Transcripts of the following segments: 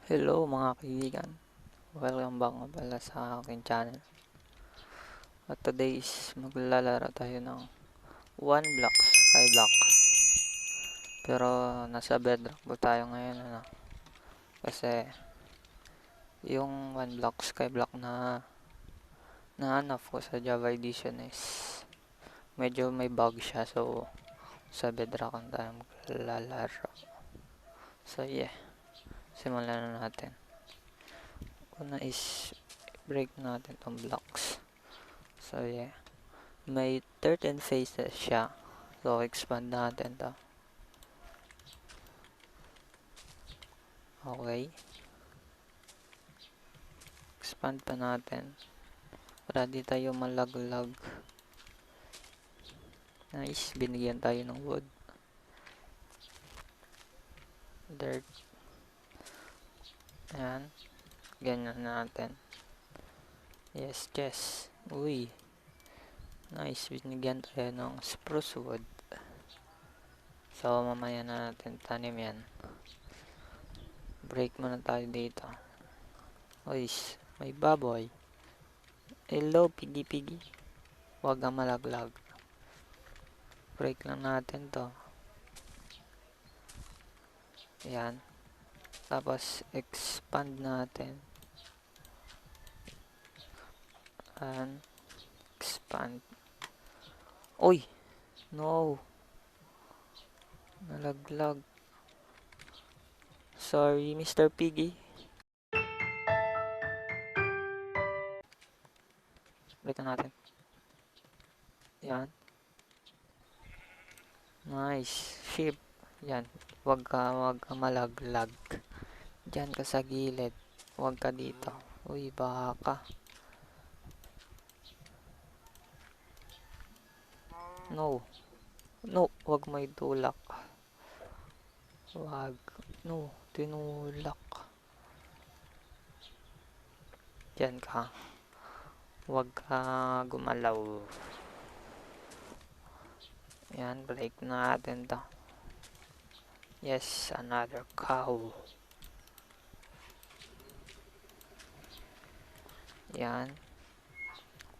Hello mga kaibigan, welcome back nga pala sa aking channel. At today is maglalaro tayo ng one block skyblock. Pero nasa bedrock po tayo ngayon kasi yung one block skyblock na nahanap ko sa Java edition is medyo may bug siya, so sa bedrock lang tayo maglalaro. So yeah, simulan na natin. Una is break natin tong blocks. So yeah, may 13 faces siya. So expand natin to. Okay. Expand pa natin. Para di tayo malaglag. Nice. Binigyan tayo ng wood. Dirt. Ayan. Ganyan natin. Yes, yes. Uy. Nice. Binigyan tayo ng spruce wood. So, mamaya na natin tanim yan. Break muna tayo dito. Uy, may baboy. Hello, piggy. Huwag kang malaglag. Break lang natin to. Ayan. Tapos, expand natin. And expand. Uy! No! Nalaglag. Sorry, Mr. Piggy. Break na natin. Yan. Nice. Ship. Yan. Huwag ka malaglag. Diyan ka sa gilid. Huwag ka dito. Uy, baka. No. No, huwag may tulak. Huwag. No, tinulak. Diyan ka. Huwag ka gumalaw. Yan, break natin to. Yes, another cow. Yan.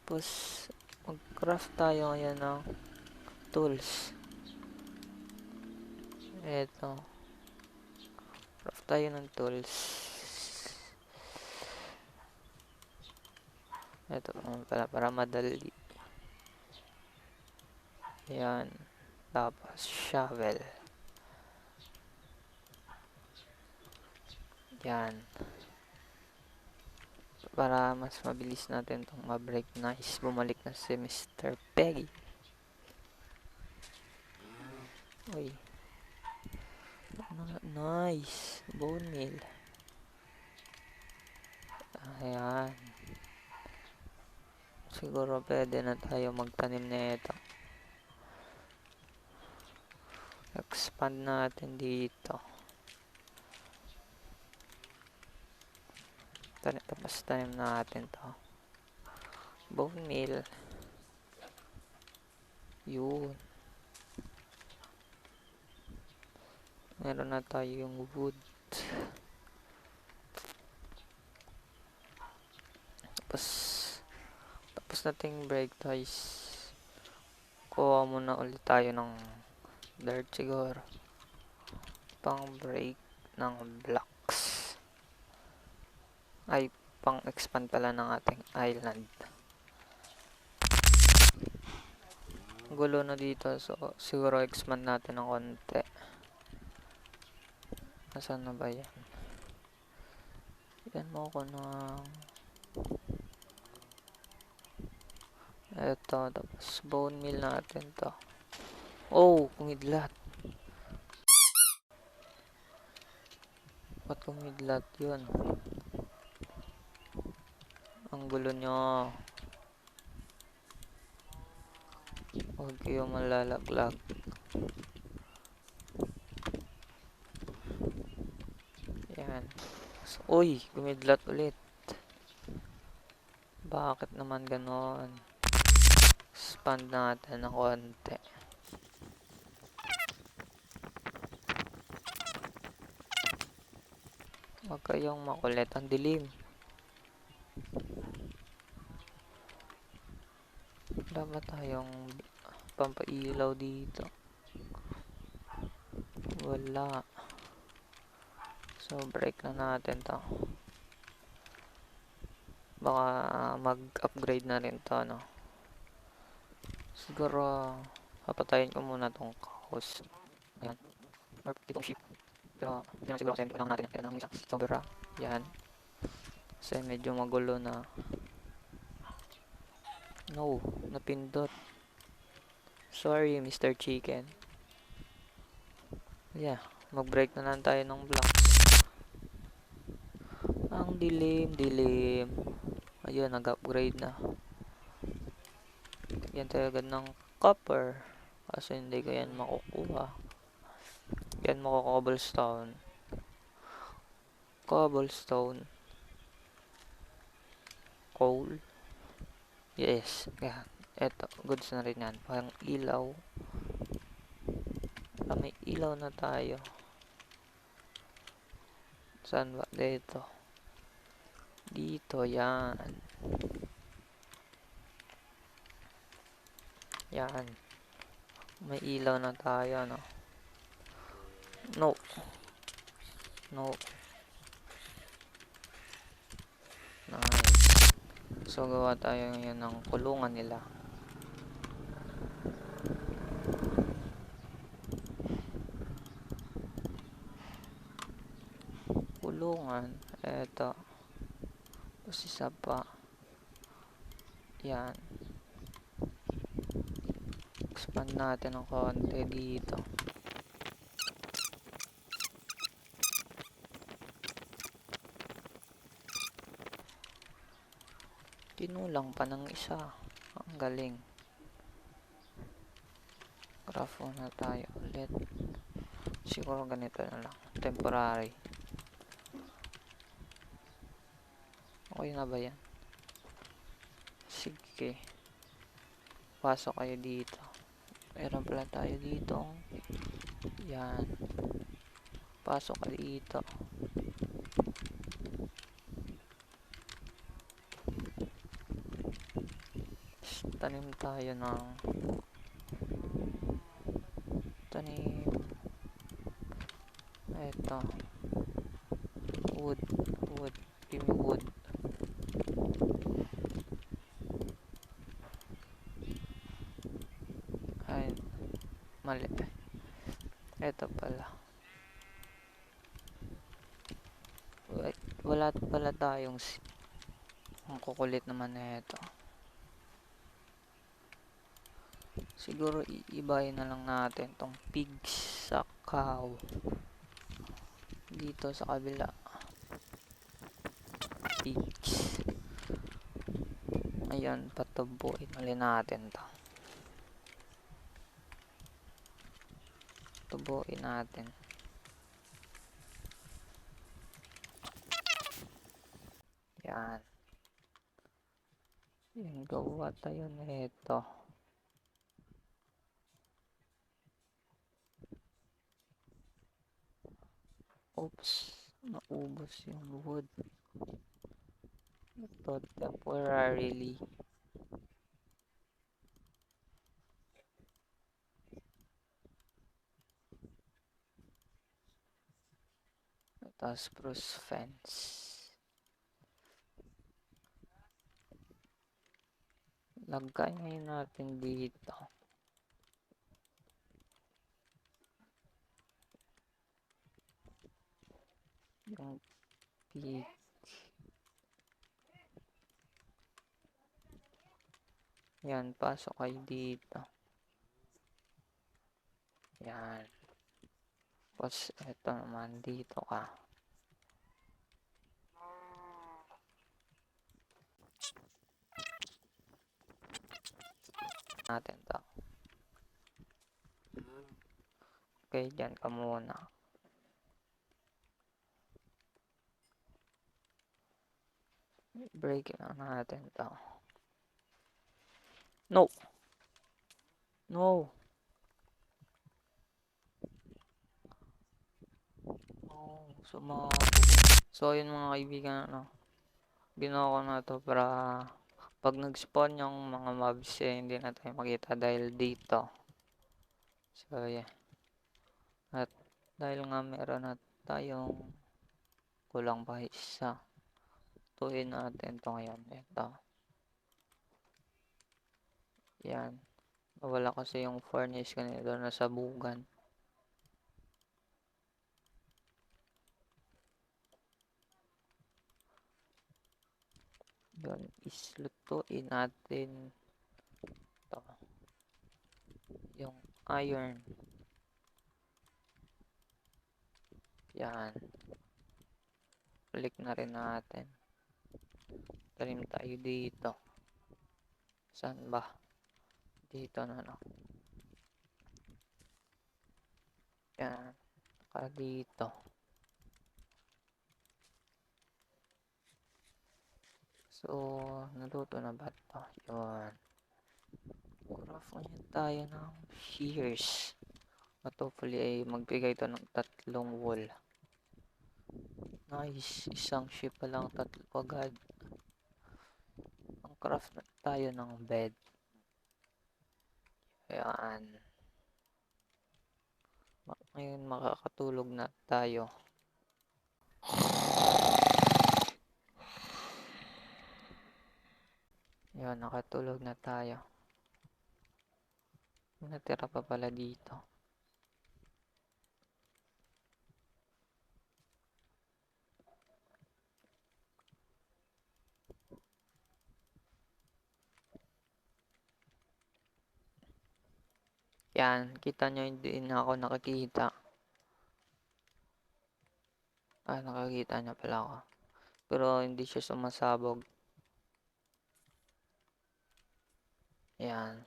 Tapos, mag-craft tayo ngayon ng tools. Eto. Craft tayo ng tools. Eto para madali. Yan. Tapos, shovel. Yan. Para mas mabilis natin itong ma-break. Nice. Bumalik na si Mr. Peggy. Uy. Nice. Bone meal. Ayan. Siguro pwede na tayo magtanim na ito. Expand natin dito. Tapos tanim natin to. Bone meal. Yun. Meron na tayo yung wood. Tapos nating break guys. Kuha muna ulit tayo ng dirt siguro. Pang break ng blocks. Ay, pang expand pala ng ating island. Gulo na dito, so siguro expand natin ng konti. Nasaan na ba yan? Yan mo ko ng eto, tapos bone meal natin to. Oh, kumidlat. Ba't kumidlat yun? Ang gulo nyo. Huwag kayo malalaglag. Yan. So, uy, kumidlat ulit. Bakit naman ganon? Expand natin ng konti. Huwag kayong makulit. Ang dilim. Wala ba tayong pampailaw dito? Wala. So, break na natin to. Baka mag-upgrade na rin to, no? Siguro, papatayin ko muna tong house. Ayan. Or itong ship. Pero, hindi na siguro kasi kailangan natin yan ng isang sobra. Yan. Kasi medyo magulo na. No, napindot. Sorry, Mr. Chicken. Yeah, mag-break na lang tayo ng blocks. Ang dilim. Ayun, nag-upgrade na. Yan tayo agad ng copper. Kasi hindi ko yan makukuha. Yan cobblestone. Coal. Yes. Yan. Eto, goods na rin yan. Parang ilaw. May ilaw na tayo. Saan ba? Dito, yan. Yan. May ilaw na tayo, no? No. Nice. So, gawa tayo ngayon ng kulungan nila. Eto. Tapos isa pa. Yan. Expand natin ng konti dito. Tinulang pa ng isa. Ang galing. Craft na tayo ulit. Siguro ganito na lang. Temporary. Okay na ba yan? Sige. Pasok kayo dito. Meron pala tayo dito. Yan. Pasok ka dito. Tanim tayo ng eto wood. Give me wood. Ay, mali. Eto pala. Wala pala tayong ang kukulit naman na ito. Siguro iibahin na lang natin tong pigs sa cow dito sa kabila. Pigs. Ayan, patubuin ulit natin to. Tubuin natin. Yan. Yan, gawa tayo na ito. Oops, naubos yung wood. Ito, temporarily. Ito, spruce fence. Lagay ngayon natin dito. Yung pig. Yan, pasok kayo dito. Yan. Tapos, ito naman, dito ka. Natin to. Okay, dyan ka muna. Break na natin to. No! Oh, sumabog. So yun mga kaibigan, ginawa ko na to para pag nag-spawn yung mga mobs hindi na tayo makita dahil dito. So yeah. At dahil nga meron na tayong kulang pa isa, tuhin natin to ngayon. Ito. Yan. Wala kasi yung furnace kanina doon nasa bugan. Yun, islutuin natin to. Yung iron. Yan. Click na rin natin. Tanim tayo dito. Saan ba? Dito na Yan. Naka dito. So, naluto na ba ito? Yun. Craft ngayon tayo ng shears. At hopefully ay magbigay ito ng 3 wool. Nice. Isang sheep pa lang, 3 agad. Ang craft na tayo ng bed. Ayan. Ngayon makakatulog na tayo. Ayan, nakatulog na tayo. Natira pa pala dito. Yan, kita nyo hindi na ako nakakita. Nakakita niya pala ako. Pero hindi siya sumasabog. Yan.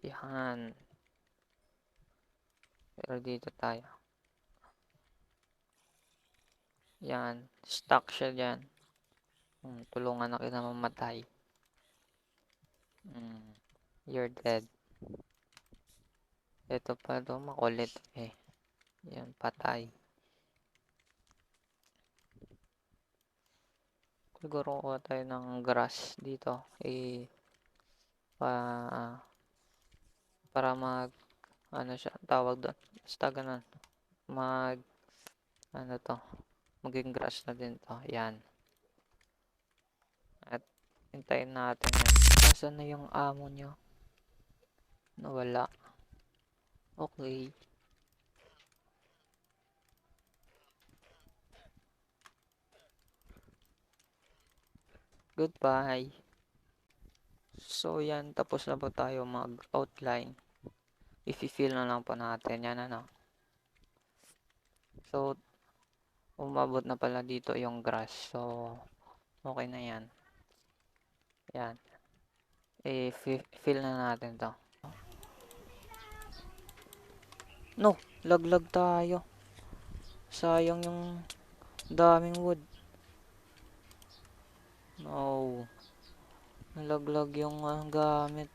Yan. Pero dito tayo. Yan. Stuck siya dyan. Tulungan na kita mamatay. You're dead. Ito pa to, makulit eh. Yan, patay. Siguro ko tayo ng grass dito. Para mag, siya, tawag doon. Basta ganun. Maging grass na din to. Yan. At hintayin natin yan. Nasaan na yung amo nyo? Nawala. Okay. Goodbye. So yan, tapos na po tayo mag-outline. I-fill na lang po natin yan So, umabot na pala dito yung grass. So, okay na yan. Yan. I-fill na natin to. No, laglag tayo. Sayang yung daming wood. No. Nalaglag yung gamit.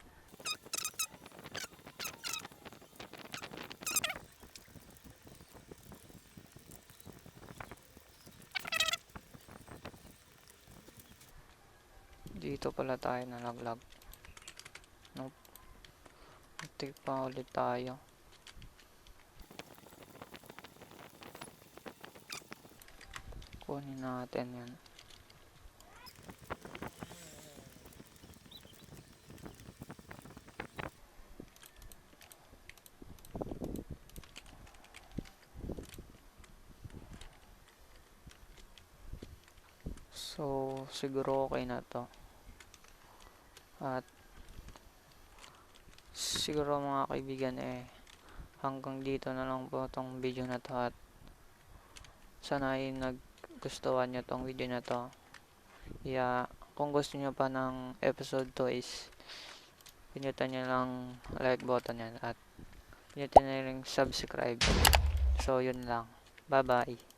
Dito pala tayo nalaglag. Nope. Take pa ulit tayo. Kunin natin yan. So, siguro okay na to. At siguro mga kaibigan hanggang dito na lang po tong video na to. At sana ay nagustuhan nyo tong video na to. Kung gusto nyo pa ng episode 2 is pinutan nyo lang like button yan. At pinutan nyo lang subscribe. So, yun lang. Bye bye.